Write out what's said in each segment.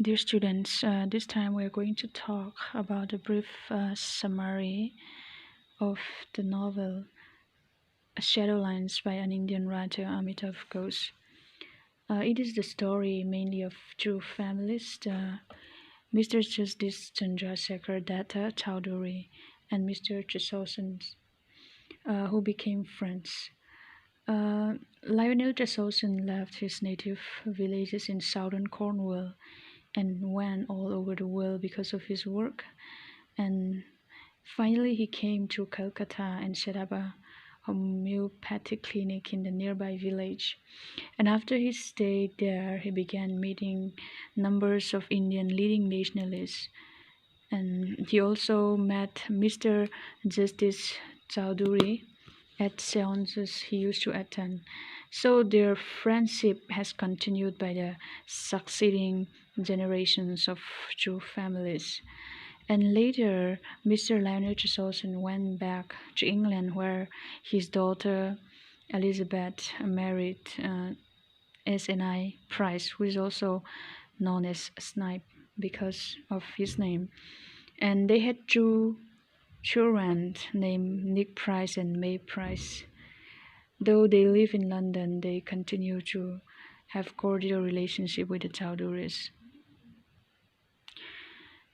Dear students, this time we are going to talk about a brief summary of the novel Shadowlines by an Indian writer, Amitav Ghosh. It is the story mainly of two families, Mr. Justice Chandrasekhar Datta Chowdhury and Mr. Chasosan, who became friends. Lionel Chasosan left his native villages in southern Cornwall and went all over the world because of his work. And finally, he came to Calcutta and set up a homeopathic clinic in the nearby village. And after his stay there, he began meeting numbers of Indian leading nationalists. And he also met Mr. Justice Chowdhury at seances he used to attend. So their friendship has continued by the succeeding generations of two families. And later, Mr. Leonard Chasosan went back to England, where his daughter Elizabeth married S.N.I. Price, who is also known as Snipe because of his name. And they had two children named Nick Price and May Price. Though they live in London, they continue to have cordial relationship with the Chowdhuries.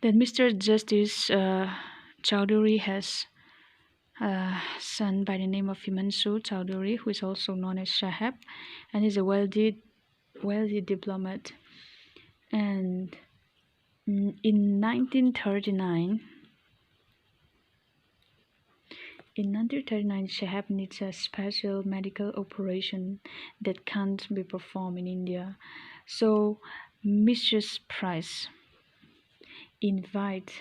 Then Mr. Justice Chowdhury has a son by the name of Himanshu Chowdhury, who is also known as Shahab, and is a wealthy diplomat. And in 1939, Shahab needs a special medical operation that can't be performed in India. So Mrs. Price invite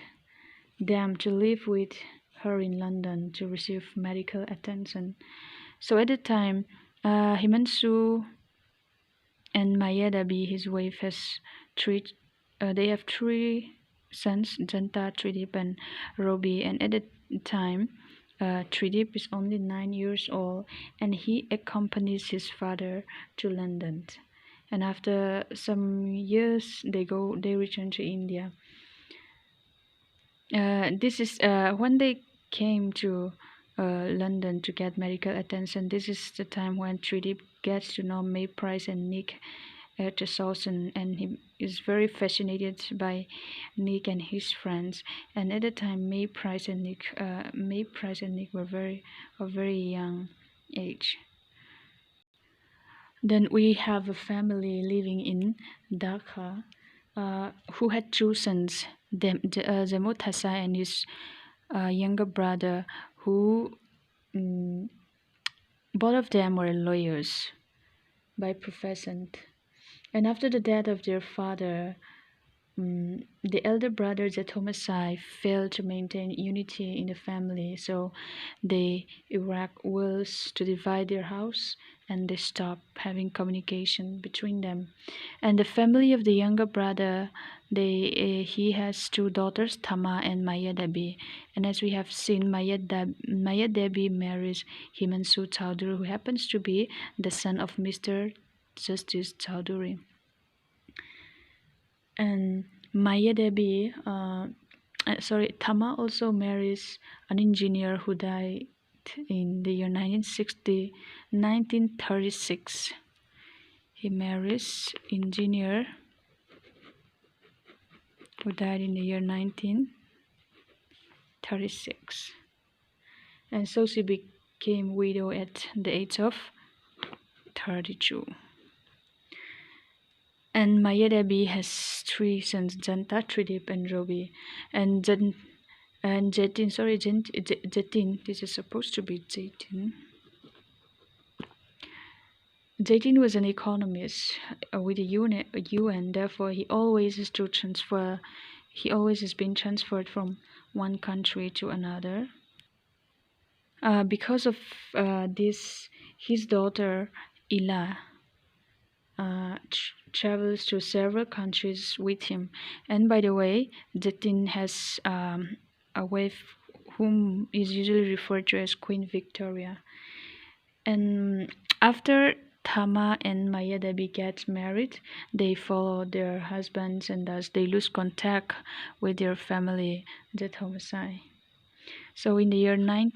them to live with her in London to receive medical attention. So at the time, Himanshu and Mayadabi, his wife, they have three sons, Janta, Tridip, and Robi. And at the time, Tridip is only 9 years old, and he accompanies his father to London. And after some years, they return to India. This is when they came to London to get medical attention. This is the time when Tridip gets to know May Price and Nick Chasosan, and he is very fascinated by Nick and his friends. And at the time, May Price and Nick were very young age. Then we have a family living in Dhaka, who had two sons, Zemuthasa and his younger brother, who both of them were lawyers by profession. And after the death of their father, the elder brother Zatomasai failed to maintain unity in the family, so they erect wills to divide their house, and they stopped having communication between them. And the family of the younger brother, he has two daughters, Tama and Maya Debi. And as we have seen, Maya Debi marries Himanshu Chowdhury, who happens to be the son of Mr. Justice Chowdhury. And Maya Debi, Tama also marries an engineer who died in the year 1936. He marries engineer who died in the year 1936. And so she became widow at the age of 32. And Maya Debi has three sons, Janta, Tridip, and Robi. And Jatin, this is supposed to be Jatin. Jatin was an economist with the UN, therefore he always has been transferred from one country to another. Because of this, his daughter Ila travels to several countries with him. And by the way, Jatin has a wife whom is usually referred to as Queen Victoria. And after Thama and Mayadevi get married, they follow their husbands and thus they lose contact with their family, the Thomasai. So in the year 19